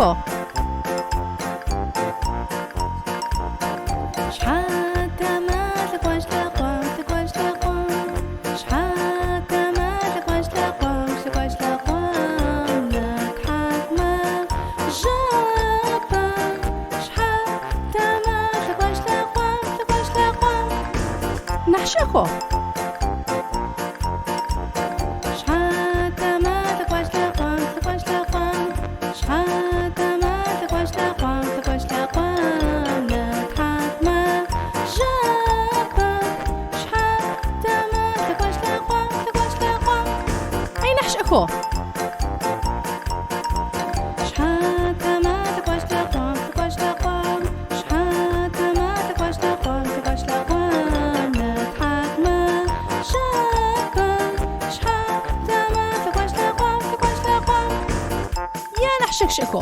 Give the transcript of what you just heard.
نحشخو شحال تمالك واش تلاقوك واش تلاقوك شحال تمالك واش تلاقوك واش تلاقوك نضحك ما جابك شحال تمالك واش تلاقوك واش تلاقوك نحشخو شحال تمالك واش تلاقوك واش تلاقوك شحال تمالك واش تلاقوك واش تلاقوك نضحك ما جابك شحال تمالك واش تلاقوك واش تلاقوك أي نحشخو شحال تمالك واش تلاقوك واش تلاقوك شحال تمالك واش تلاقوك واش تلاقوك نضحك ما جابك شحال تمالك واش تلاقوك واش تلاقوك يا نحشكشكو